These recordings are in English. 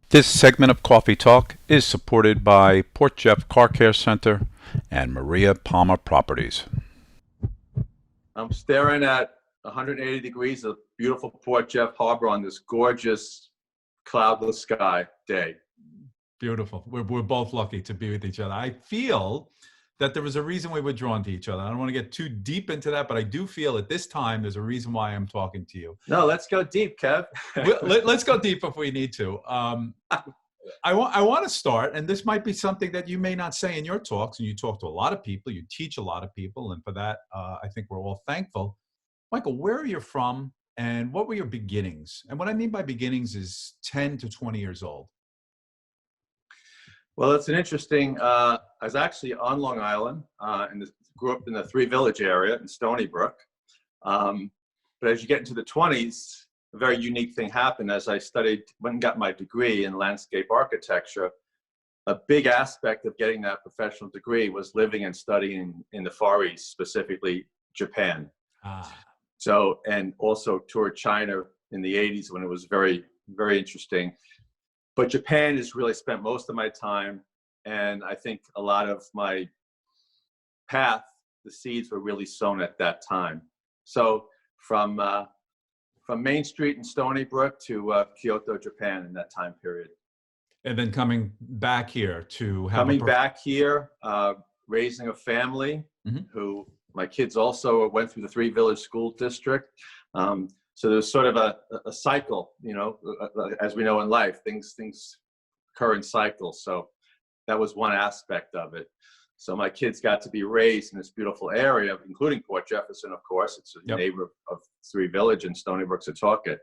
This segment of Coffee Talk is supported by Port Jeff Car Care Center and Maria Palmer Properties. I'm staring at 180 degrees of beautiful Port Jeff Harbor on this gorgeous cloudless sky day. Beautiful. We're both lucky to be with each other. I feel that there was a reason we were drawn to each other. I don't want to get too deep into that, but I do feel at this time there's a reason why I'm talking to you. No, let's go deep, Kev. Let's go deep if we need to. I want to start, and this might be something that you may not say in your talks, and you talk to a lot of people, you teach a lot of people, and for that, I think we're all thankful. Michael, where are you from, and what were your beginnings? And what I mean by beginnings is 10 to 20 years old. Well, it's an interesting, I was actually on Long Island and grew up in the Three Village area in Stony Brook. But as you get into the 20s, a very unique thing happened as I went and got my degree in landscape architecture. A big aspect of getting that professional degree was living and studying in the Far East, specifically Japan. So, and also toured China in the 80s when it was very, very interesting. But Japan has really spent most of my time, and I think a lot of my path, the seeds were really sown at that time. So from Main Street in Stony Brook to Kyoto, Japan in that time period. And then coming back here to have raising a family who my kids also went through the Three Village School District. So there's sort of a cycle, you know, as we know in life, things occur in cycles. So that was one aspect of it. So my kids got to be raised in this beautiful area, including Port Jefferson, of course. It's a neighbor of Three Village and Stony Brook, Setauket,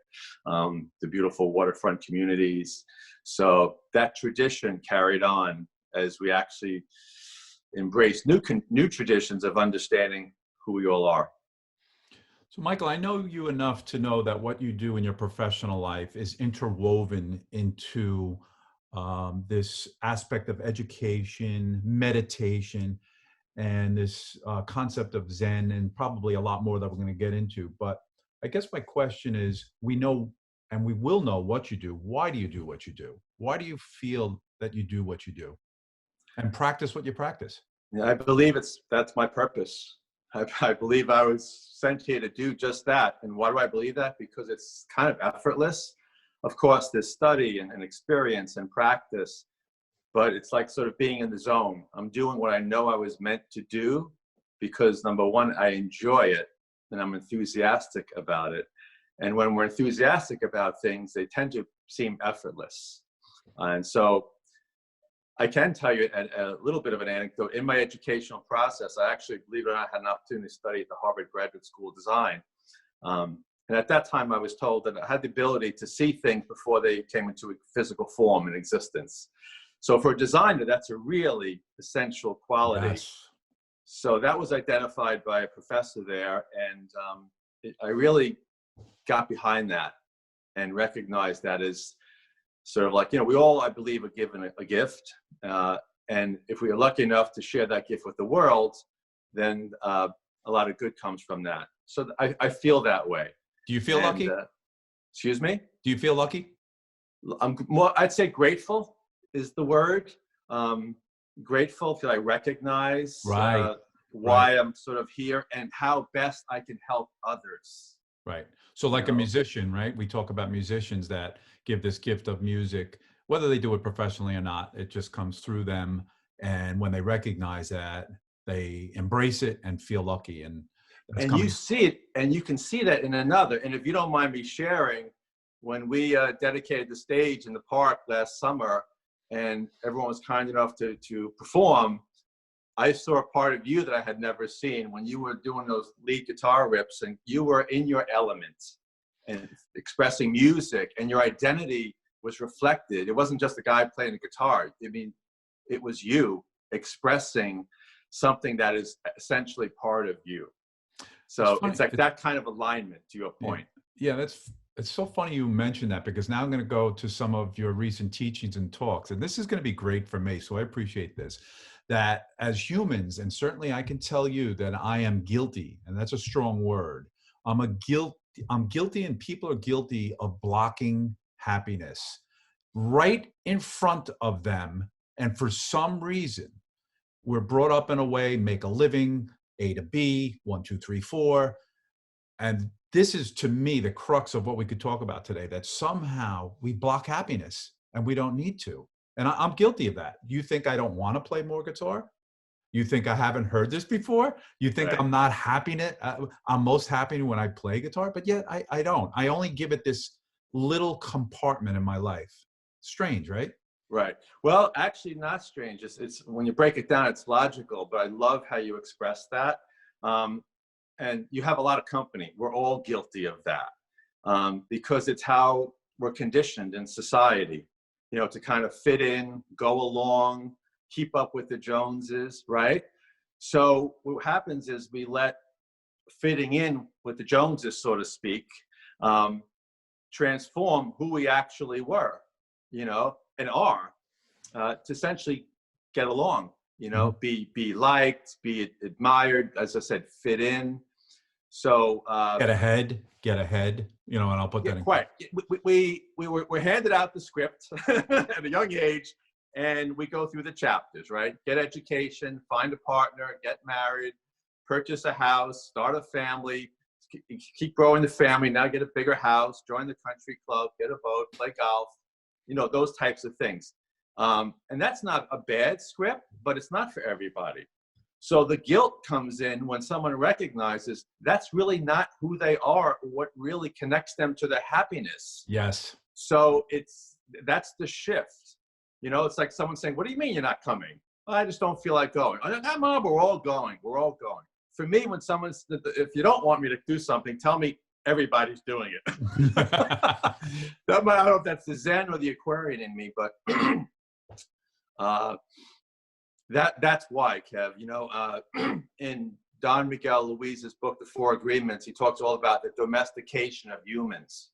the beautiful waterfront communities. So that tradition carried on as we actually embrace new traditions of understanding who we all are. So, Michael, I know you enough to know that what you do in your professional life is interwoven into this aspect of education, meditation, and this concept of Zen, and probably a lot more that we're going to get into. But I guess my question is, we know and we will know what you do. Why do you do what you do? Why do you feel that you do what you do and practice what you practice? I believe that's my purpose. I believe I was sent here to do just that. And why do I believe that? Because it's kind of effortless. Of course, there's study and experience and practice, but it's like sort of being in the zone. I'm doing what I know I was meant to do because, number one, I enjoy it and I'm enthusiastic about it. And when we're enthusiastic about things, they tend to seem effortless. And so I can tell you a little bit of an anecdote. In my educational process, I actually, believe it or not, had an opportunity to study at the Harvard Graduate School of Design. And at that time, I was told that I had the ability to see things before they came into a physical form and existence. So for a designer, that's a really essential quality. Yes. So that was identified by a professor there. And I really got behind that and recognized that as sort of like, you know, we all, I believe, are given a gift. And if we are lucky enough to share that gift with the world, then a lot of good comes from that. So I feel that way. Do you feel lucky? Excuse me? Do you feel lucky? I'm more, I'd say grateful is the word. Grateful that I recognize why I'm sort of here and how best I can help others. Right. So like a musician, right? We talk about musicians that give this gift of music, whether they do it professionally or not, it just comes through them. And when they recognize that, they embrace it and feel lucky. And you see it, and you can see that in another. And if you don't mind me sharing, when we dedicated the stage in the park last summer and everyone was kind enough to perform, I saw a part of you that I had never seen when you were doing those lead guitar rips and you were in your element and expressing music, and your identity was reflected. It wasn't just a guy playing the guitar. I mean, it was you expressing something that is essentially part of you. So it's like that kind of alignment, to your point. Yeah, it's so funny you mentioned that, because now I'm going to go to some of your recent teachings and talks, and this is going to be great for me. So I appreciate this. That as humans, and certainly I can tell you that I am guilty, and that's a strong word. I'm guilty, and people are guilty of blocking happiness. right in front of them. And for some reason, we're brought up in a way, make a living, A to B, 1, 2, 3, 4. And this is, to me, the crux of what we could talk about today, that somehow we block happiness and we don't need to. And I'm guilty of that. You think I don't want to play more guitar? You think I haven't heard this before? You think Right. I'm not happy? I'm most happy when I play guitar, but yet I don't. I only give it this little compartment in my life. Strange, right? Right. Well, actually, not strange. It's when you break it down, it's logical. But I love how you express that. And you have a lot of company. We're all guilty of that because it's how we're conditioned in society, you know, to kind of fit in, go along, keep up with the Joneses, right? So what happens is we let fitting in with the Joneses, so to speak, transform who we actually were, you know, and are to essentially get along, you know, be liked, be admired, as I said, fit in. So Get ahead, you know, and I'll put yeah, that in. quite. We're handed out the script at a young age, and we go through the chapters, right? Get education, find a partner, get married, purchase a house, start a family, keep growing the family, now get a bigger house, join the country club, get a boat, play golf, you know, those types of things. And that's not a bad script, but it's not for everybody. So the guilt comes in when someone recognizes that's really not who they are, or what really connects them to their happiness. Yes. So that's the shift. You know, it's like someone saying, "What do you mean you're not coming?" "Well, I just don't feel like going." "Come on, we're all going. We're all going." For me, when someone's, if you don't want me to do something, tell me everybody's doing it. I don't know if that's the Zen or the Aquarian in me, but that's why, Kev. You know, in Don Miguel Ruiz's book, The Four Agreements, he talks all about the domestication of humans.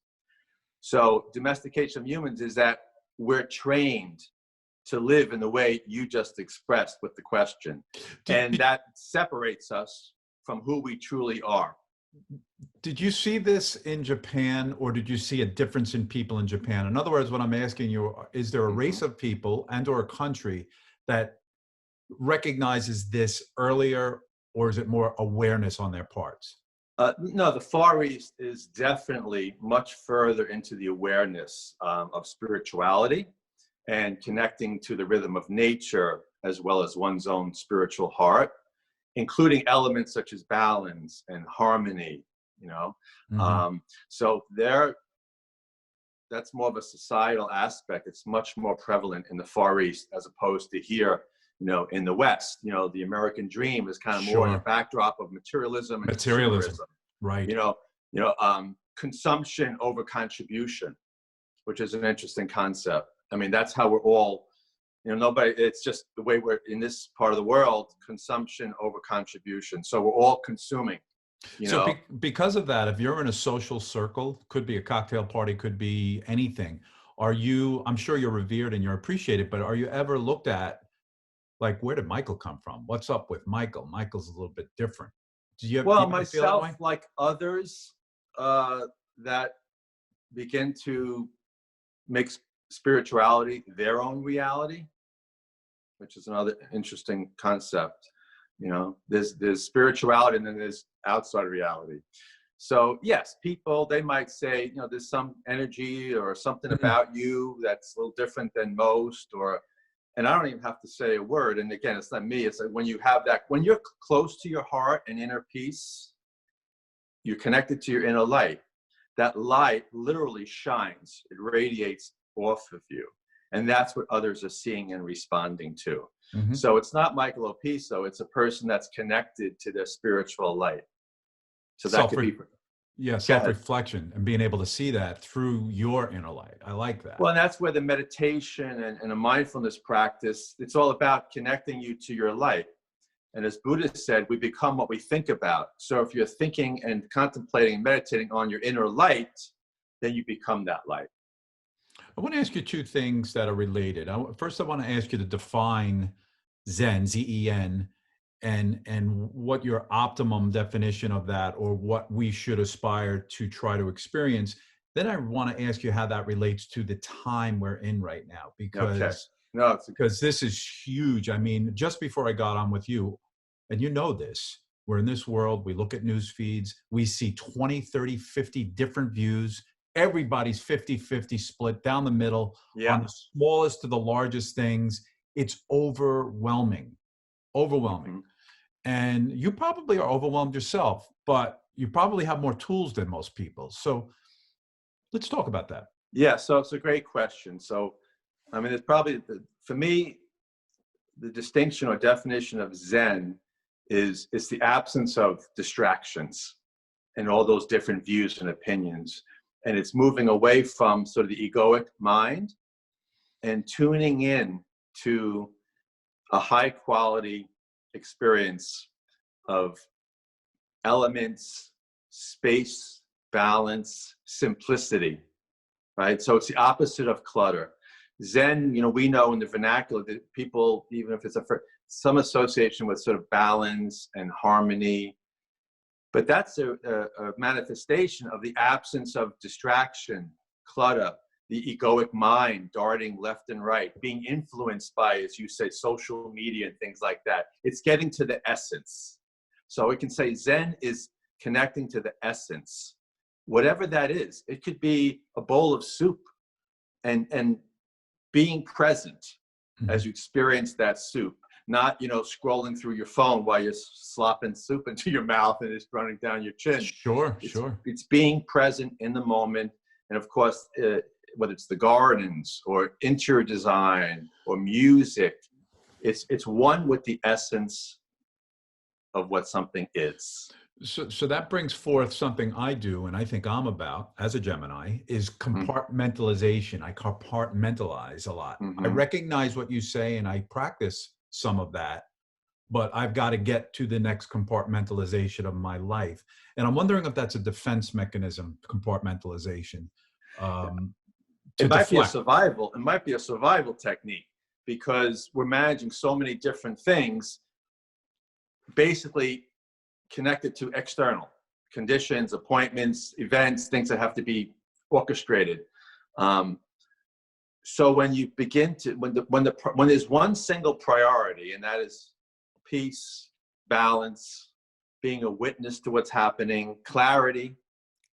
So domestication of humans is that we're trained to live in the way you just expressed with the question. And that separates us from who we truly are. Did you see this in Japan, or did you see a difference in people in Japan? In other words, what I'm asking you, is there a race of people and or a country that recognizes this earlier, or is it more awareness on their parts? No, the Far East is definitely much further into the awareness of spirituality and connecting to the rhythm of nature, as well as one's own spiritual heart, including elements such as balance and harmony, you know. So that's more of a societal aspect. It's much more prevalent in the Far East as opposed to here, you know, in the West. You know, the American dream is kind of more in a backdrop of materialism and consumerism. Right. You know, consumption over contribution, which is an interesting concept. I mean, that's how we're all, you know, it's just the way we're in this part of the world, consumption over contribution. So we're all consuming, you know. Because of that, if you're in a social circle, could be a cocktail party, could be anything. I'm sure you're revered and you're appreciated, but are you ever looked at like, where did Michael come from? What's up with Michael? Michael's a little bit different. Well, myself, like others that begin to make spirituality their own reality, which is another interesting concept. You know, there's spirituality and then there's outside reality. So yes, people, they might say, you know, there's some energy or something about you that's a little different than most, and I don't even have to say a word. And again, it's not me. It's like when you have that, when you're close to your heart and inner peace, you're connected to your inner light. That light literally shines. It radiates off of you. And that's what others are seeing and responding to. So it's not Michael Opisso. It's a person that's connected to their spiritual light. So that could be... Yeah, self-reflection and being able to see that through your inner light. I like that. Well, and that's where the meditation and a mindfulness practice, it's all about connecting you to your light. And as Buddha said, we become what we think about. So if you're thinking and contemplating and meditating on your inner light, then you become that light. I want to ask you two things that are related. First, I want to ask you to define Zen, Z-E-N, and what your optimum definition of that, or what we should aspire to try to experience. then I want to ask you how that relates to the time we're in right now, Okay. because No, it's this is huge. I mean, just before I got on with you, and you know this, we're in this world, we look at news feeds, we see 20, 30, 50 different views. Everybody's 50-50 split down the middle yeah. on the smallest to the largest things. It's overwhelming, overwhelming. Mhm. And you probably are overwhelmed yourself, but you probably have more tools than most people. So let's talk about that. Yeah. So it's a great question. So, I mean, it's probably for me, the distinction or definition of Zen is it's the absence of distractions and all those different views and opinions. And it's moving away from sort of the egoic mind and tuning in to a high quality experience of elements, space, balance, simplicity, right? So it's the opposite of clutter. Zen, we know in the vernacular that people, even if it's some association with sort of balance and harmony, but that's a manifestation of the absence of distraction, clutter, the egoic mind darting left and right, being influenced by, as you say, social media and things like that. It's getting to the essence. So we can say Zen is connecting to the essence, whatever that is. It could be a bowl of soup and being present as you experience that soup, not, scrolling through your phone while you're slopping soup into your mouth and it's running down your chin. Sure. It's being present in the moment. And of course, whether it's the gardens or interior design or music, it's one with the essence of what something is. So that brings forth something I do, and I think I'm about as a Gemini, is compartmentalization. I compartmentalize a lot. I recognize what you say, and I practice some of that, but I've got to get to the next compartmentalization of my life. And I'm wondering if that's a defense mechanism, compartmentalization. It might be a survival technique, because we're managing so many different things, basically connected to external conditions, appointments, events, things that have to be orchestrated. So when you begin to, when there's one single priority, and that is peace, balance, being a witness to what's happening, clarity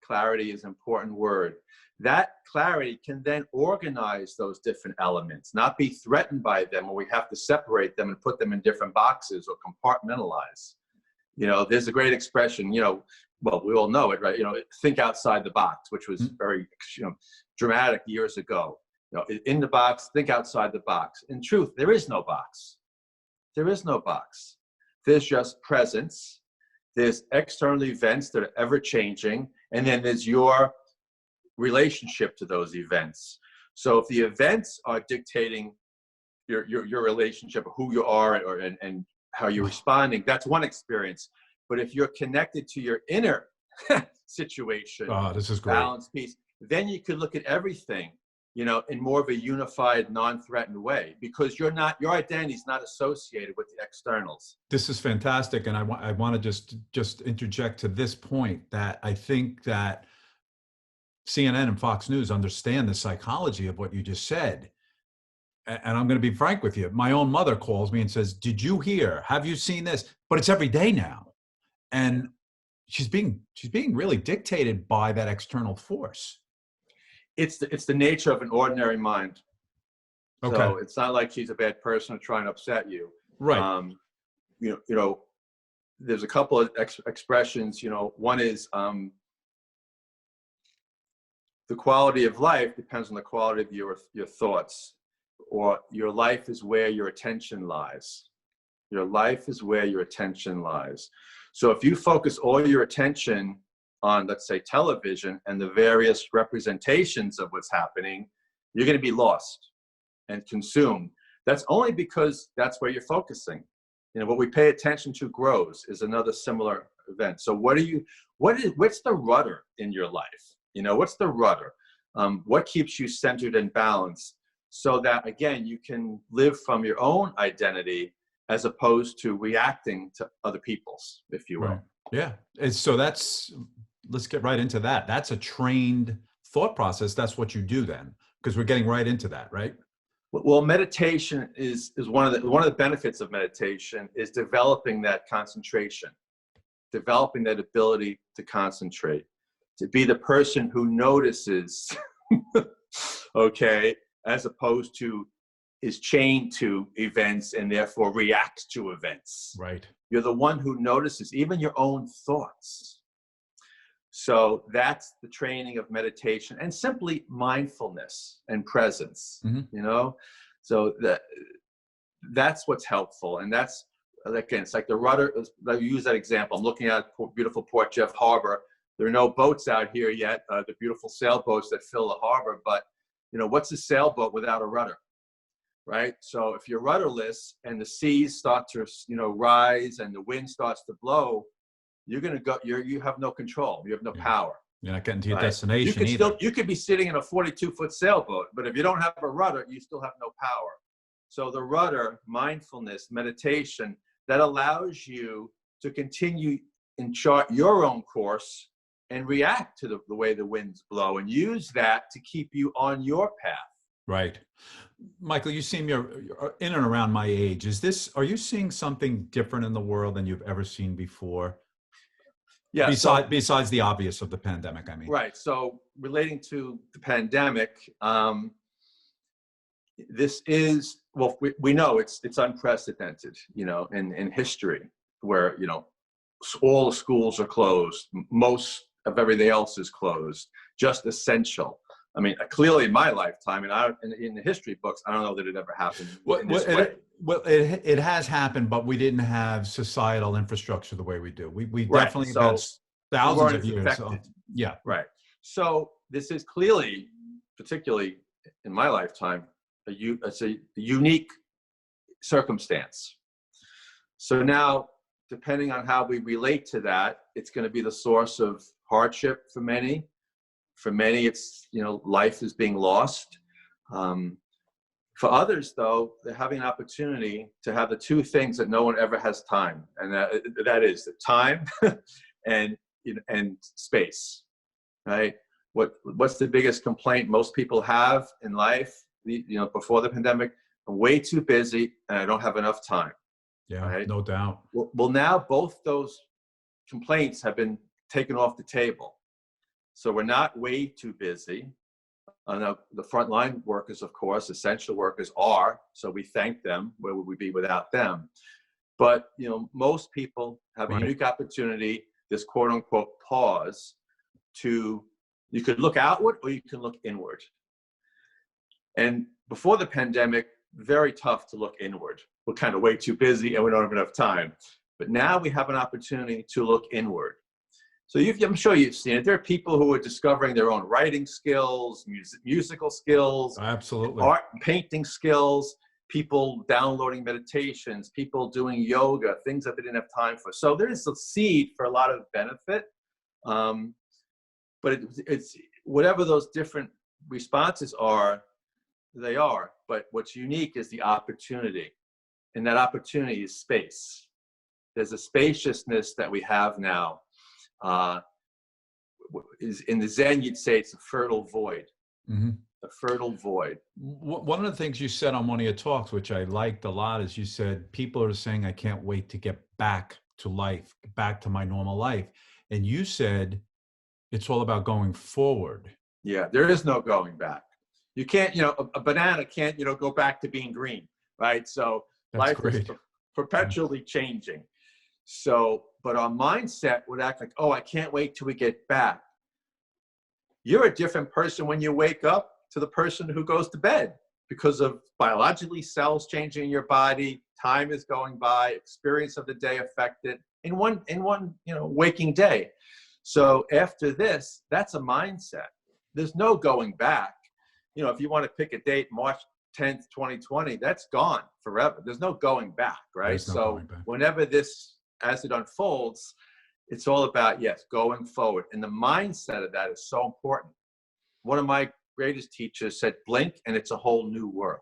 is an important word. That clarity can then organize those different elements, not be threatened by them, or we have to separate them and put them in different boxes or compartmentalize. There's a great expression, well, we all know it, right? Think outside the box, which was very, dramatic years ago. In the box, think outside the box. In truth, there is no box. There is no box. There's just presence. There's external events that are ever changing. And then there's your relationship to those events. So if the events are dictating your relationship, who you are, and how you're responding, that's one experience. But if you're connected to your inner situation, this is great. Balance, peace, then you could look at everything, in more of a unified, non-threatened way, because your identity is not associated with the externals. This is fantastic. And I want to just interject to this point that I think that CNN and Fox News understand the psychology of what you just said. And I'm going to be frank with you. My own mother calls me and says, "Did you hear? Have you seen this?" But it's every day now. And she's being really dictated by that external force. It's the nature of an ordinary mind. Okay. So it's not like she's a bad person trying to upset you. Right. There's a couple of expressions. One is the quality of life depends on the quality of your thoughts, or your life is where your attention lies. Your life is where your attention lies. So if you focus all your attention on, let's say, television and the various representations of what's happening, you're going to be lost and consumed. That's only because that's where you're focusing. What we pay attention to grows is another similar event. So what's the rudder in your life? What's the rudder? What keeps you centered and balanced, so that, again, you can live from your own identity as opposed to reacting to other people's, if you will. Right. Yeah. Let's get right into that. That's a trained thought process, that's what you do then, because we're getting right into that, right? Well, meditation is one of the benefits of meditation is developing that concentration, developing that ability to concentrate, to be the person who notices, okay, as opposed to is chained to events and therefore reacts to events. Right. You're the one who notices even your own thoughts. So that's the training of meditation and simply mindfulness and presence, you know? So that's what's helpful. And that's, again, it's like the rudder. I use that example. I'm looking at beautiful Port Jeff Harbor. There are no boats out here yet, the beautiful sailboats that fill the harbor. But, you know, what's a sailboat without a rudder, right? So if you're rudderless and the seas start to, you know, rise and the wind starts to blow, you're going to go, you have no control. You have no power. You're not getting to your destination You could be sitting in a 42-foot sailboat, but if you don't have a rudder, you still have no power. So the rudder, mindfulness, meditation, that allows you to continue and chart your own course and react to the way the winds blow and use that to keep you on your path. Right. Michael, you seem you're in and around my age. Are you seeing something different in the world than you've ever seen before? Yeah. Besides the obvious of the pandemic, I mean. Right. So relating to the pandemic, this is, well, we know it's unprecedented, you know, in history where, you know, all the schools are closed. Most of everything else is closed, just essential. I mean, clearly in my lifetime, and in the history books, I don't know that it ever happened in this way. It has happened, but we didn't have societal infrastructure the way we do. We definitely have thousands of years. Yeah. Right. So this is clearly, particularly in my lifetime, it's a unique circumstance. So now, depending on how we relate to that, it's going to be the source of hardship for many. For many, it's, you know, life is being lost. For others, though, they're having an opportunity to have the two things that no one ever has time, and that is the time and space, right? What's the biggest complaint most people have in life? You know, before the pandemic, I'm way too busy and I don't have enough time. Yeah, right? No doubt. Well, now both those complaints have been taken off the table. So we're not way too busy. Now, the frontline workers, of course, essential workers are, so we thank them. Where would we be without them? But, you know, most people have a unique opportunity, this quote unquote pause, you could look outward or you can look inward. And before the pandemic, very tough to look inward. We're kind of way too busy and we don't have enough time. But now we have an opportunity to look inward. So I'm sure you've seen it. There are people who are discovering their own writing skills, musical skills, absolutely, art, painting skills, people downloading meditations, people doing yoga, things that they didn't have time for. So there is a seed for a lot of benefit. But it's whatever those different responses are, they are. But what's unique is the opportunity. And that opportunity is space. There's a spaciousness that we have now. Is in the Zen, you'd say it's a fertile void. A fertile void. One of the things you said on one of your talks, which I liked a lot, is you said people are saying, I can't wait to get back to life, back to my normal life. And you said it's all about going forward. Yeah, there is no going back. You can't, you know, a banana can't, you know, go back to being green, right? So life is perpetually changing. So, but our mindset would act like, oh, I can't wait till we get back. You're a different person when you wake up to the person who goes to bed because of biologically cells changing in your body, time is going by, experience of the day affected in one, you know, waking day. So after this, that's a mindset. There's no going back. You know, if you want to pick a date, March 10th, 2020, that's gone forever. There's no going back, right? Whenever this, as it unfolds, it's all about, yes, going forward. And the mindset of that is so important. One of my greatest teachers said, blink and it's a whole new world.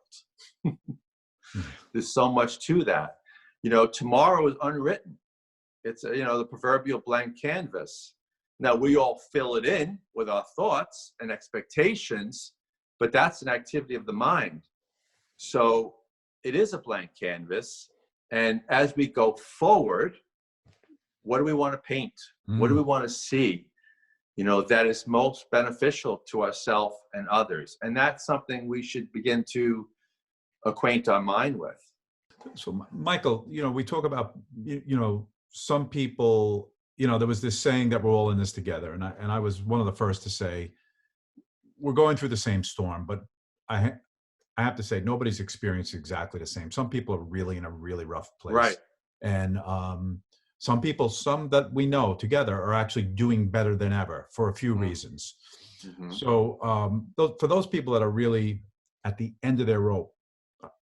There's so much to that. You know, tomorrow is unwritten. It's, you know, the proverbial blank canvas. Now, we all fill it in with our thoughts and expectations, but that's an activity of the mind. So it is a blank canvas. And as we go forward, what do we want to paint? What do we want to see? You know, that is most beneficial to ourselves and others. And that's something we should begin to acquaint our mind with. So, Michael, you know, we talk about, you know, some people, you know, there was this saying that we're all in this together. And I was one of the first to say, we're going through the same storm, but I have to say, nobody's experienced exactly the same. Some people are really in a really rough place. Right. And some people, some that we know together, are actually doing better than ever for a few reasons. So for those people that are really at the end of their rope,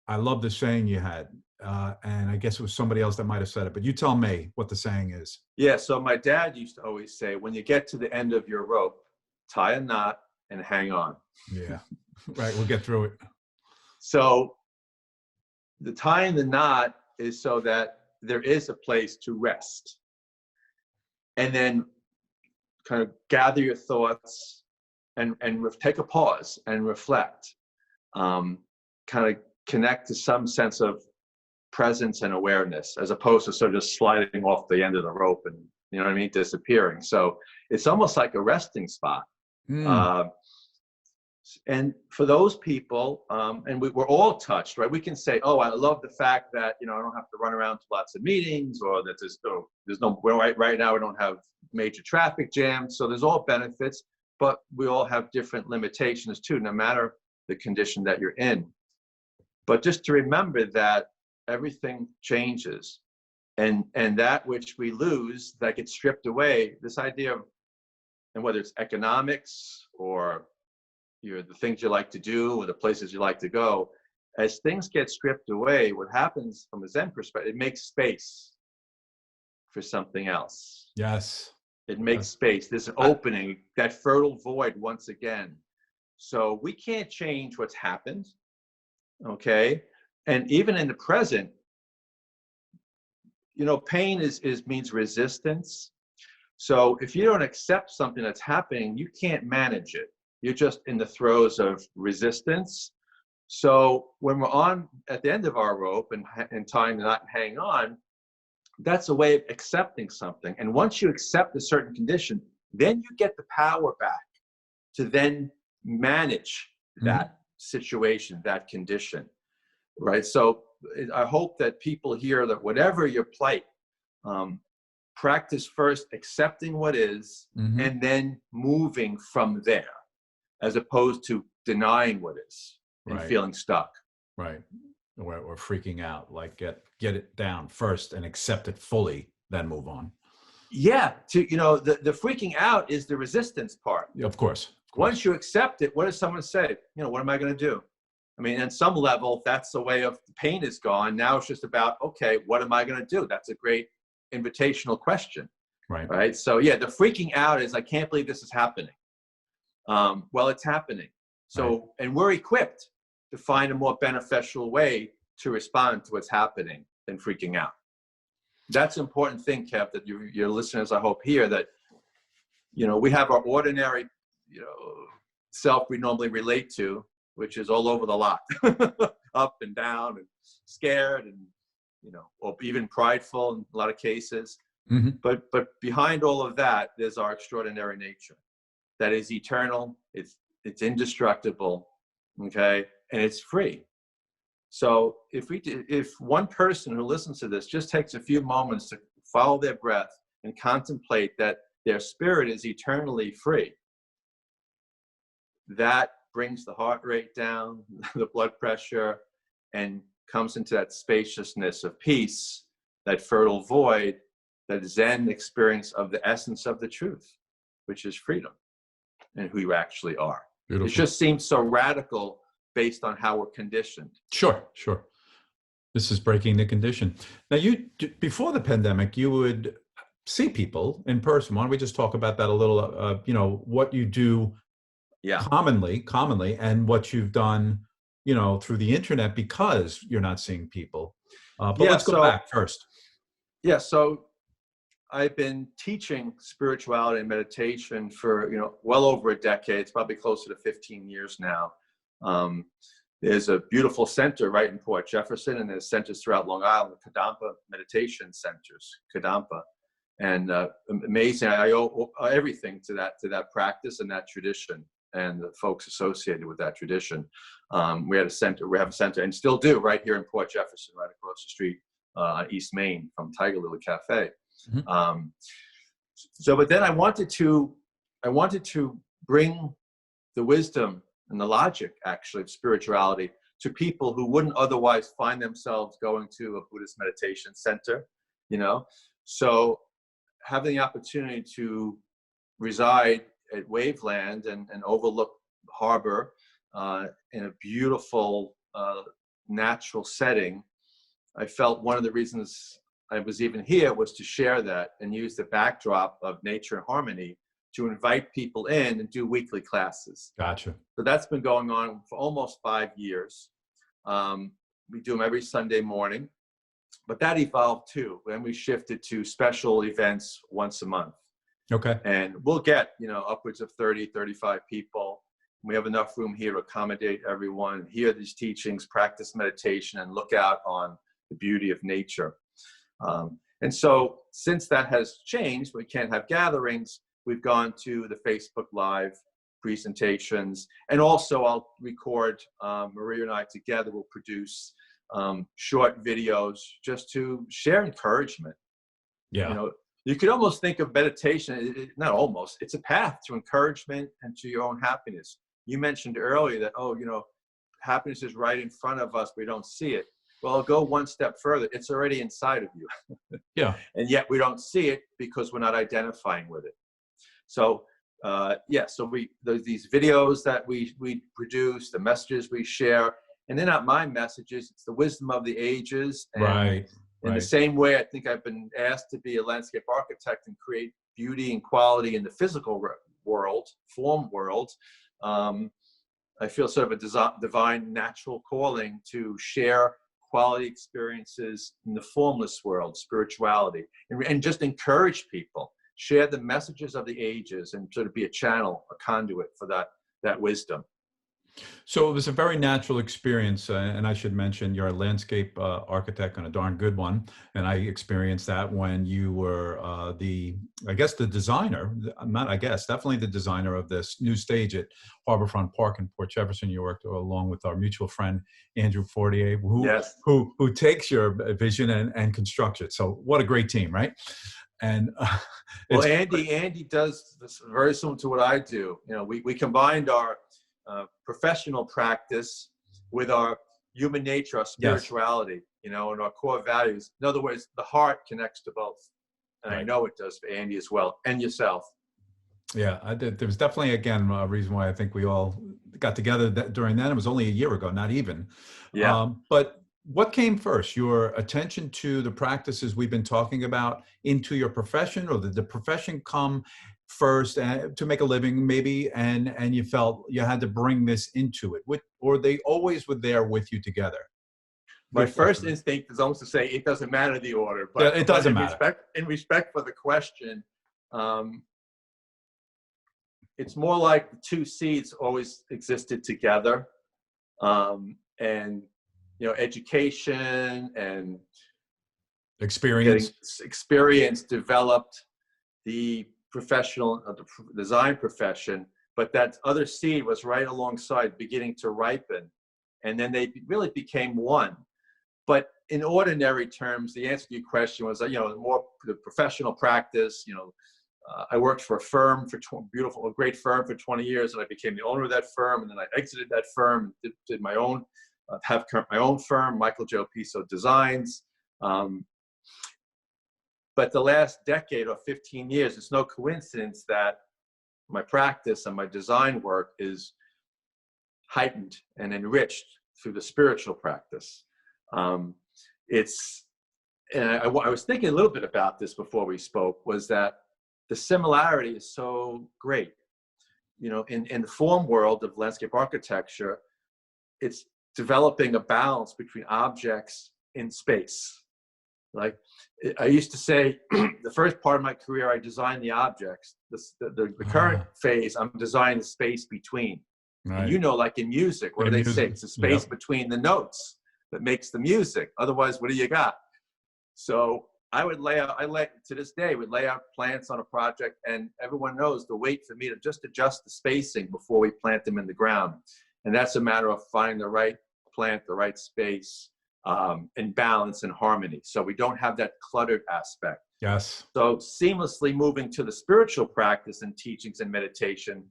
I love the saying you had. And I guess it was somebody else that might have said it, but you tell me what the saying is. Yeah, so my dad used to always say, when you get to the end of your rope, tie a knot and hang on. Yeah, right, we'll get through it. So the tying the knot is so that there is a place to rest. And then kind of gather your thoughts and take a pause and reflect. Kind of connect to some sense of presence and awareness, as opposed to sort of just sliding off the end of the rope and, you know what I mean, disappearing. So it's almost like a resting spot. And for those people, and we're all touched, right? We can say, oh, I love the fact that, you know, I don't have to run around to lots of meetings, or that there's no, right now we don't have major traffic jams. So there's all benefits, but we all have different limitations too, no matter the condition that you're in. But just to remember that everything changes, and that which we lose, that gets stripped away, this idea of, and whether it's economics or the things you like to do or the places you like to go, as things get stripped away, what happens from a Zen perspective, it makes space for something else. Yes. It makes space. There's an opening, that fertile void once again. So we can't change what's happened, okay? And even in the present, you know, pain means resistance. So if you don't accept something that's happening, you can't manage it. You're just in the throes of resistance. So when we're at the end of our rope and tying the knot and hang on, that's a way of accepting something. And once you accept a certain condition, then you get the power back to then manage that situation, that condition, right? So I hope that people hear that whatever your plight, practice first accepting what is, and then moving from there, as opposed to denying what is and feeling stuck. Right. Or freaking out, like get it down first and accept it fully, then move on. Yeah. You know, the freaking out is the resistance part. Of course. Once you accept it, what does someone say? You know, what am I going to do? I mean, at some level, that's the way of the pain is gone. Now it's just about, okay, what am I going to do? That's a great invitational question. Right. So yeah, the freaking out is, I can't believe this is happening. Well, it's happening. So, and we're equipped to find a more beneficial way to respond to what's happening than freaking out. That's an important thing, Kev, that your listeners, I hope, hear that, you know, we have our ordinary, you know, self we normally relate to, which is all over the lot, up and down and scared and, you know, or even prideful in a lot of cases. But behind all of that, there's our extraordinary nature that is eternal. It's indestructible. Okay. And it's free. So if one person who listens to this just takes a few moments to follow their breath and contemplate that their spirit is eternally free, that brings the heart rate down, the blood pressure, and comes into that spaciousness of peace, that fertile void, that Zen experience of the essence of the truth, which is freedom and who you actually are. Beautiful. It just seems so radical based on how we're conditioned. Sure. This is breaking the condition. Now, before the pandemic, you would see people in person. Why don't we just talk about that a little, you know, what you do commonly, and what you've done, you know, through the internet, because you're not seeing people. But let's go back first. Yeah. So I've been teaching spirituality and meditation for, well over a decade. It's probably closer to 15 years now. There's a beautiful center right in Port Jefferson, and there's centers throughout Long Island, Kadampa meditation centers, Kadampa. And amazing, I owe everything to that practice and that tradition and the folks associated with that tradition. We have a center, and still do, right here in Port Jefferson, right across the street on East Main from Tiger Lily Cafe. Mm-hmm. But then I wanted to bring the wisdom and the logic, actually, of spirituality to people who wouldn't otherwise find themselves going to a Buddhist meditation center, So having the opportunity to reside at WAVELAND and overlook harbor in a beautiful natural setting, I felt one of the reasons I was even here was to share that and use the backdrop of nature and harmony to invite people in and do weekly classes. Gotcha. So that's been going on for almost 5 years. We do them every Sunday morning, but that evolved too. Then we shifted to special events once a month. Okay. And we'll get, upwards of 30, 35 people. We have enough room here to accommodate everyone, hear these teachings, practice meditation, and look out on the beauty of nature. And so since that has changed, we can't have gatherings, we've gone to the Facebook Live presentations. And also I'll record, Maria and I together will produce short videos just to share encouragement. Yeah. You could almost think of meditation, not almost, it's a path to encouragement and to your own happiness. You mentioned earlier that, happiness is right in front of us, we don't see it. Well, I'll go one step further. It's already inside of you. Yeah. And yet we don't see it because we're not identifying with it. So, so there's these videos that we produce, the messages we share, and they're not my messages, it's the wisdom of the ages. And right. In the same way, I think I've been asked to be a landscape architect and create beauty and quality in the physical world, form world. I feel sort of a divine natural calling to share quality experiences in the formless world, spirituality, and just encourage people, share the messages of the ages and sort of be a channel, a conduit for that wisdom. So it was a very natural experience, and I should mention you're a landscape architect and a darn good one. And I experienced that when you were definitely the designer of this new stage at Harborfront Park in Port Jefferson. You worked along with our mutual friend Andrew Fortier, who takes your vision and constructs it. So what a great team, right? And well, Andy does this very similar to what I do. We combined our professional practice with our human nature, our spirituality, and our core values. In other words, the heart connects to both. And right. I know it does for Andy as well, and yourself. Yeah, I did. There was definitely, again, a reason why I think we all got together during that. It was only a year ago, not even. Yeah. But what came first, your attention to the practices we've been talking about into your profession, or did the profession come first to make a living maybe, and you felt you had to bring this into it, or they always were there with you together? My first instinct is almost to say it doesn't matter the order, but yeah, it doesn't matter. In respect for the question, it's more like the two seeds always existed together, and education and experience developed the professional, the design profession, but that other seed was right alongside, beginning to ripen, and then they really became one. But in ordinary terms, the answer to your question was, more the professional practice. I worked for a firm a great firm for 20 years, and I became the owner of that firm, and then I exited that firm, did my own, have my own firm, Michael J. Opisso Designs. But the last decade or 15 years, it's no coincidence that my practice and my design work is heightened and enriched through the spiritual practice. I was thinking a little bit about this before we spoke, was that the similarity is so great. In the form world of landscape architecture, it's developing a balance between objects in space. Like I used to say, the first part of my career, I designed the objects. The current phase, I'm designing the space between. Right. And you know, like in music, what do they say? It's the space between the notes that makes the music. Otherwise, what do you got? So I would to this day, would lay out plants on a project, and everyone knows the wait for me to just adjust the spacing before we plant them in the ground. And that's a matter of finding the right plant, the right space, and balance and harmony. So we don't have that cluttered aspect. Yes. So seamlessly moving to the spiritual practice and teachings and meditation,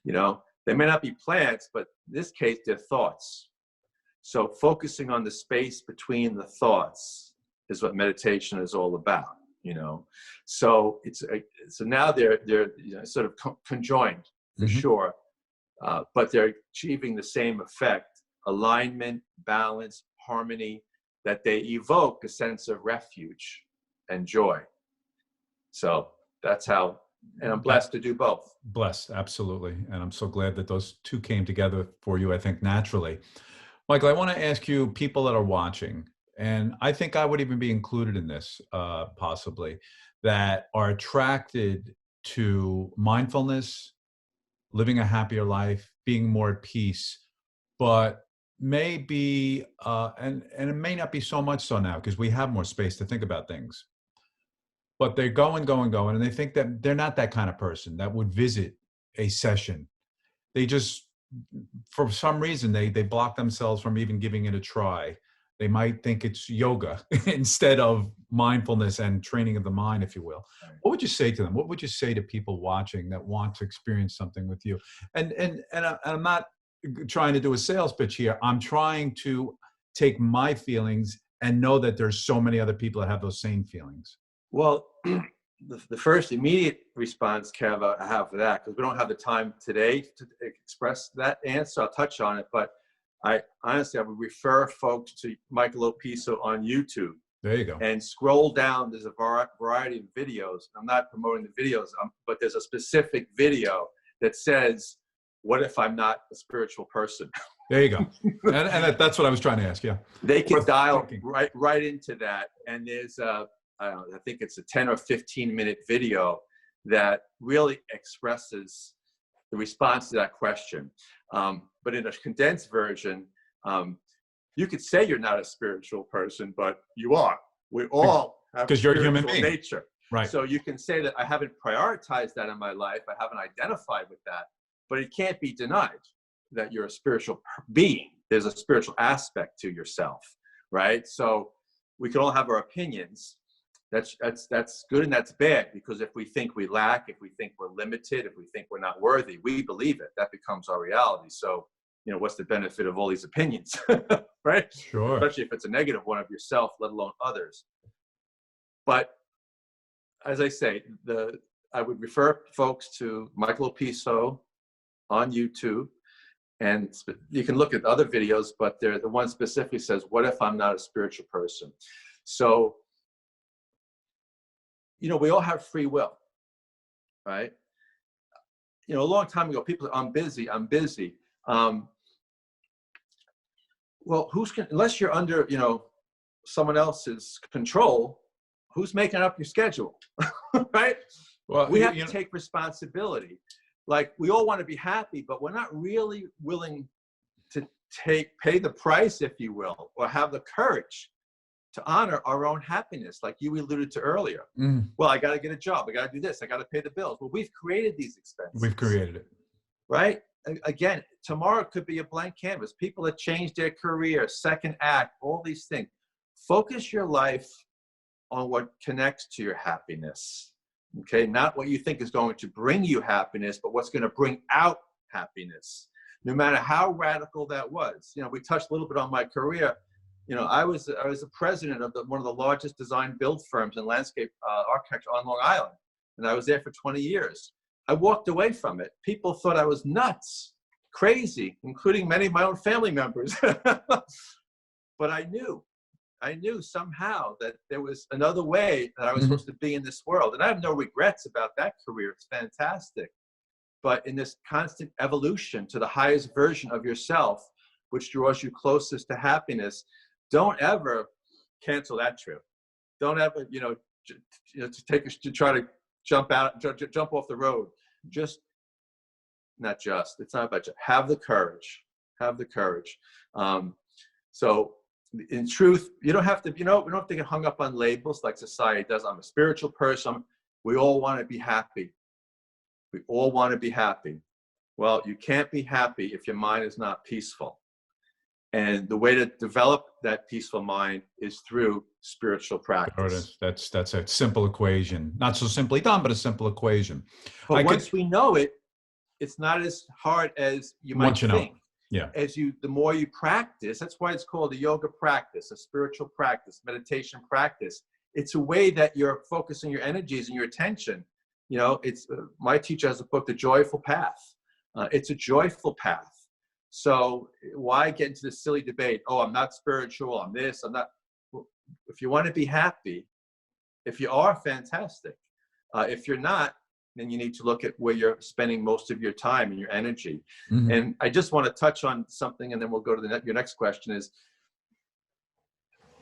you know, they may not be plants, but in this case, they're thoughts. So focusing on the space between the thoughts is what meditation is all about, you know. So so now they're you know, sort of conjoined for sure, but they're achieving the same effect: alignment, balance, harmony, that they evoke a sense of refuge and joy. So that's how, and I'm blessed to do both. Blessed, absolutely. And I'm so glad that those two came together for you, I think, naturally. Michael, I want to ask you, people that are watching, and I think I would even be included in this, possibly, that are attracted to mindfulness, living a happier life, being more at peace, but maybe, and it may not be so much so now because we have more space to think about things, but they're going, and they think that they're not that kind of person that would visit a session. They just, for some reason, they block themselves from even giving it a try. They might think it's yoga instead of mindfulness and training of the mind, if you will. What would you say to them? What would you say to people watching that want to experience something with you? And I'm not trying to do a sales pitch here. I'm trying to take my feelings and know that there's so many other people that have those same feelings. Well, the first immediate response, Kev, I have for that, because we don't have the time today to express that answer. I'll touch on it, but I honestly would refer folks to Michael Opisso on YouTube. There you go. And scroll down. There's a variety of videos. I'm not promoting the videos, but there's a specific video that says, "What if I'm not a spiritual person?" There you go. and that's what I was trying to ask. Yeah. They can dial right into that. And there's I think it's a 10 or 15 minute video that really expresses the response to that question. But in a condensed version, you could say you're not a spiritual person, but you are. We all have because you're a human being. Nature. Right. So you can say that I haven't prioritized that in my life. I haven't identified with that, but it can't be denied that you're a spiritual being. There's a spiritual aspect to yourself, right? So we can all have our opinions. That's good and that's bad, because if we think we lack, if we think we're limited, if we think we're not worthy, we believe it. That becomes our reality. So, you know, what's the benefit of all these opinions, right? Sure. Especially if it's a negative one of yourself, let alone others. But as I say, I would refer folks to Michael Opisso on YouTube, and you can look at other videos, but the one specifically says, "What if I'm not a spiritual person?" So, you know, we all have free will, right? You know, a long time ago, people said, I'm busy. Well, unless you're under, you know, someone else's control, who's making up your schedule, right? Well, we have to take responsibility. Like, we all want to be happy, but we're not really willing to pay the price, if you will, or have the courage to honor our own happiness, like you alluded to earlier. Well, I got to get a job. I got to do this. I got to pay the bills. Well, we've created these expenses. We've created it. Right? Again, tomorrow could be a blank canvas. People that change their career, second act, all these things. Focus your life on what connects to your happiness. Okay? Not what you think is going to bring you happiness, but what's going to bring out happiness. No matter how radical that was. You know, we touched a little bit on my career. You know, I was a president of one of the largest design build firms in landscape architecture on Long Island, and I was there for 20 years. I walked away from it. People thought I was nuts, crazy, including many of my own family members. But I knew somehow that there was another way that I was supposed to be in this world, and I have no regrets about that career. It's fantastic. But in this constant evolution to the highest version of yourself, which draws you closest to happiness, don't ever cancel that trip. Don't ever, to try to jump off the road. It's not about just have the courage. So in truth, you don't have to, we don't have to get hung up on labels like society does. I'm a spiritual person. We all want to be happy. Well, you can't be happy if your mind is not peaceful. And the way to develop that peaceful mind is through spiritual practice. That's a simple equation. Not so simply done, but a simple equation. But once we know it, it's not as hard as you might think. Yeah. The more you practice, that's why it's called a yoga practice, a spiritual practice, meditation practice. It's a way that you're focusing your energies and your attention. It's my teacher has a book, The Joyful Path. It's a joyful path. So why get into this silly debate? Oh, I'm not spiritual. I'm this. I'm not. If you want to be happy, if you are, fantastic. If you're not, then you need to look at where you're spending most of your time and your energy. Mm-hmm. And I just want to touch on something, and then we'll go to your next question. Is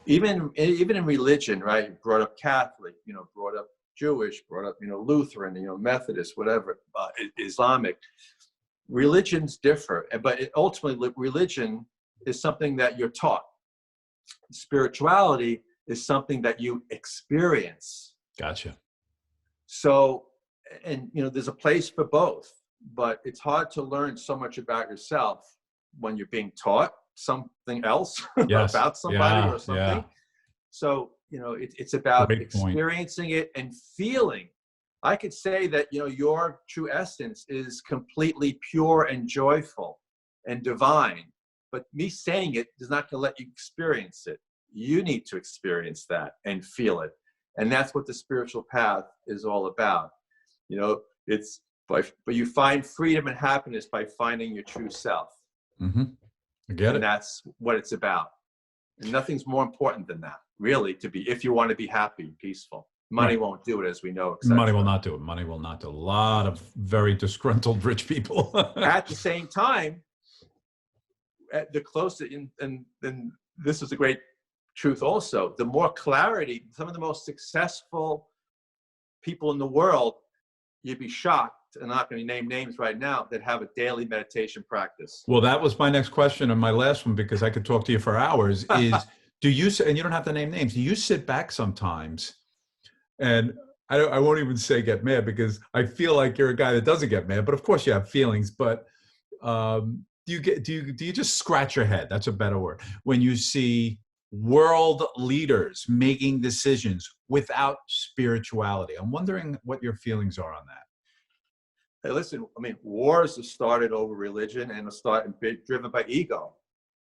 even in religion, right? Brought up Catholic, brought up Jewish, brought up Lutheran, Methodist, whatever, Islamic. Religions differ, but ultimately religion is something that you're taught. Spirituality is something that you experience. Gotcha. So, and there's a place for both, but it's hard to learn so much about yourself when you're being taught something else about somebody or something. Yeah. So, it's about experiencing it and feeling. I could say that, your true essence is completely pure and joyful and divine, but me saying it is not going to let you experience it. You need to experience that and feel it. And that's what the spiritual path is all about. But you find freedom and happiness by finding your true self. Mm-hmm. I get it. And that's what it's about. And nothing's more important than that, really, if you want to be happy, peaceful. Money won't do it, as we know. Money will not do it. Money will not do it. A lot of very disgruntled rich people. At the same time, the closer, and this is a great truth also, the more clarity, some of the most successful people in the world, you'd be shocked, and I'm not going to name names right now, that have a daily meditation practice. Well, that was my next question and my last one, because I could talk to you for hours, is do you, and you don't have to name names, do you sit back sometimes? And I won't even say get mad, because I feel like you're a guy that doesn't get mad, but of course you have feelings, but do you just scratch your head? That's a better word. When you see world leaders making decisions without spirituality, I'm wondering what your feelings are on that. Hey, listen, wars are started over religion and are driven by ego,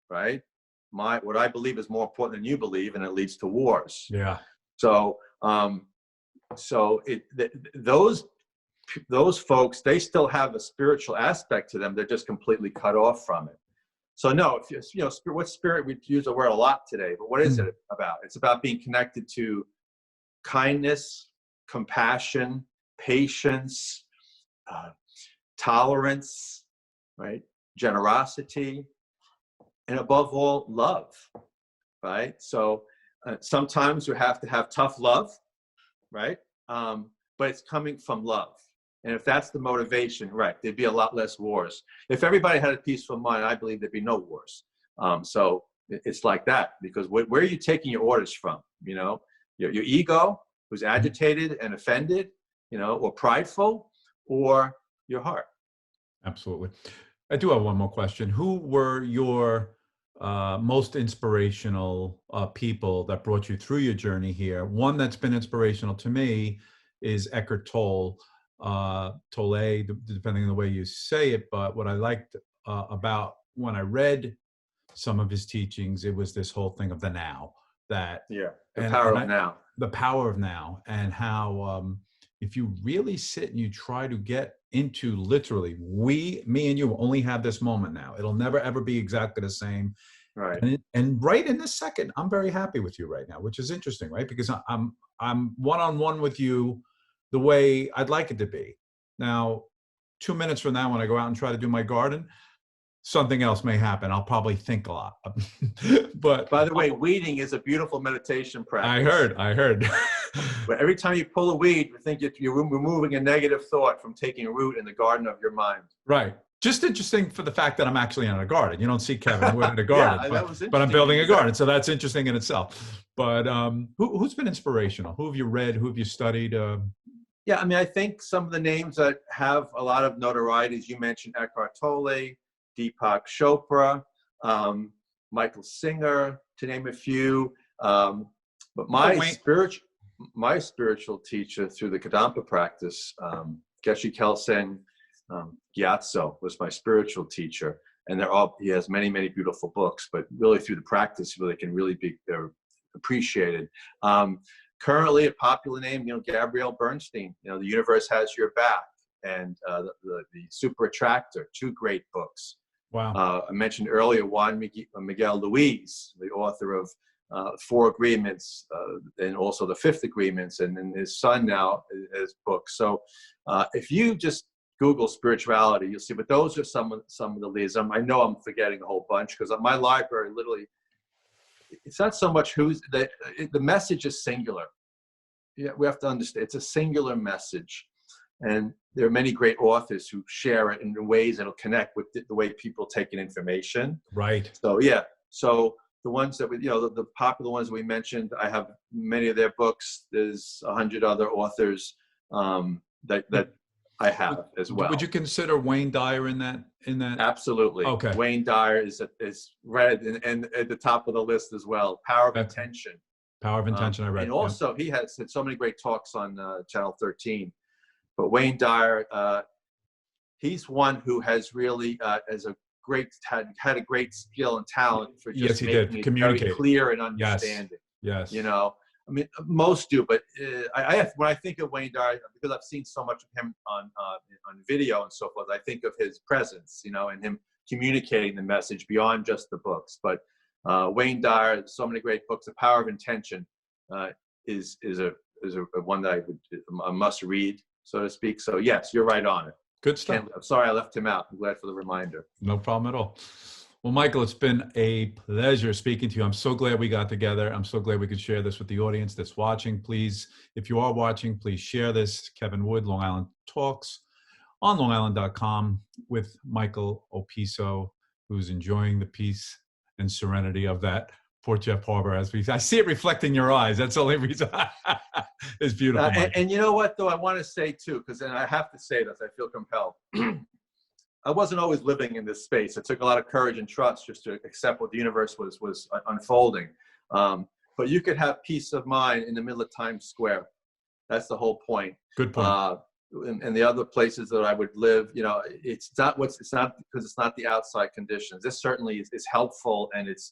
right? What I believe is more important than you believe, and it leads to wars. Yeah. So, those folks, they still have a spiritual aspect to them. They're just completely cut off from it. So no, what spirit, we use the word a lot today, but what is it about? It's about being connected to kindness, compassion, patience, tolerance, right? Generosity, and above all, love, right? So sometimes you have to have tough love, right? But it's coming from love. And if that's the motivation, right, there'd be a lot less wars. If everybody had a peaceful mind, I believe there'd be no wars. So it's like that, because where are you taking your orders from? Your ego, who's agitated and offended, or prideful, or your heart. Absolutely. I do have one more question. Who were your most inspirational people that brought you through your journey here? One that's been inspirational to me is Eckhart Tolle, depending on the way you say it. But what I liked about when I read some of his teachings, it was this whole thing of the now. The power of now, and how if you really sit and you try to get into literally, me and you only have this moment now. It'll never, ever be exactly the same. Right. And right in this second, I'm very happy with you right now, which is interesting, right? Because I'm one-on-one with you the way I'd like it to be. Now, 2 minutes from now, when I go out and try to do my garden, something else may happen. I'll probably think a lot. But By the way, weeding is a beautiful meditation practice. I heard. But every time you pull a weed, you think you're removing a negative thought from taking root in the garden of your mind. Right. Just interesting for the fact that I'm actually in a garden. You don't see Kevin Wood in a garden, Yeah, that was but I'm interesting. building a garden. So that's interesting in itself. But who's been inspirational? Who have you read? Who have you studied? Yeah, I mean, I think some of the names that have a lot of notoriety, as you mentioned, Eckhart Tolle, Deepak Chopra, Michael Singer, to name a few. But my spiritual teacher through the Kadampa practice, Geshe Kelsang Gyatso, was my spiritual teacher, and he has many, many beautiful books. But really, through the practice, really can really be appreciated. Currently, a popular name, Gabrielle Bernstein. The Universe Has Your Back, and the Super Attractor. Two great books. Wow. I mentioned earlier Juan Miguel Luis, the author of Four Agreements, and also the Fifth Agreements, and then his son now has books. So if you just Google spirituality, you'll see. But those are some of the leads. I know I'm forgetting a whole bunch because my library literally. It's not so much the message is singular. Yeah, we have to understand it's a singular message, and there are many great authors who share it in ways that'll connect with the way people take in information. Right. So yeah. So the ones that the popular ones we mentioned, I have many of their books. There's 100 other authors that I have as well. Would you consider Wayne Dyer in that? Absolutely. Okay. Wayne Dyer is read and at the top of the list as well. Power of Intention. Power of Intention. I read. And also he has had so many great talks on Channel 13. But Wayne Dyer, he's one who has really had a great skill and talent for just making it very clear and understanding. Yes. I mean, most do, but when I think of Wayne Dyer, because I've seen so much of him on video and so forth, I think of his presence, and him communicating the message beyond just the books. But Wayne Dyer, so many great books. The Power of Intention is a one that I must read, so to speak. So yes, you're right on it. Good stuff. I'm sorry I left him out. I'm glad for the reminder. No problem at all. Well, Michael, it's been a pleasure speaking to you. I'm so glad we got together. I'm so glad we could share this with the audience that's watching. Please, if you are watching, please share this. Kevin Wood, Long Island Talks on longisland.com with Michael Opisso, who's enjoying the peace and serenity of that Port Jeff Harbor. I see it reflecting your eyes. That's the only reason. It's beautiful. And you know what, though, I want to say, too, because then I have to say this. I feel compelled. I wasn't always living in this space. It took a lot of courage and trust just to accept what the universe was unfolding. But you could have peace of mind in the middle of Times Square. That's the whole point. Good point. And the other places that I would live, it's not because it's not the outside conditions. This certainly is helpful and it's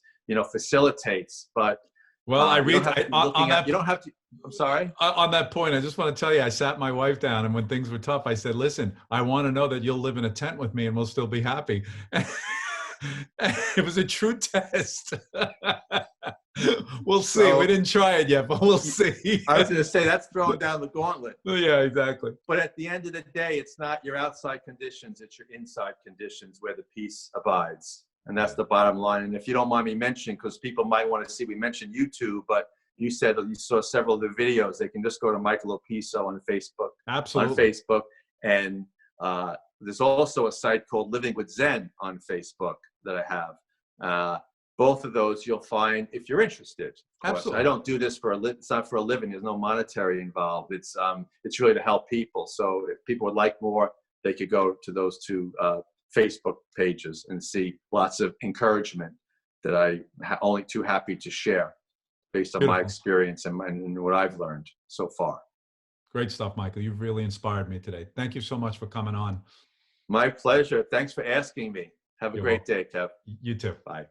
facilitates. But well, I read you don't have to. I'm sorry. On that point, I just want to tell you, I sat my wife down, and when things were tough, I said, "Listen, I want to know that you'll live in a tent with me, and we'll still be happy." It was a true test. We'll see. We didn't try it yet, but we'll see. I was going to say that's throwing down the gauntlet. Yeah, exactly. But at the end of the day, it's not your outside conditions; it's your inside conditions where the peace abides. And that's the bottom line. And if you don't mind me mentioning, because people might want to see, we mentioned YouTube, but you said that you saw several of the videos. They can just go to Michael Opisso on Facebook. Absolutely. On Facebook. And there's also a site called Living with Zen on Facebook that I have. Both of those you'll find if you're interested. Absolutely. I don't do this for it's not for a living. There's no monetary involved. It's really to help people. So if people would like more, they could go to those two Facebook pages and see lots of encouragement that I'm only too happy to share based on my experience and what I've learned so far. Great stuff, Michael. You've really inspired me today. Thank you so much for coming on. My pleasure. Thanks for asking me. Have a great day, Kev. You too. Bye.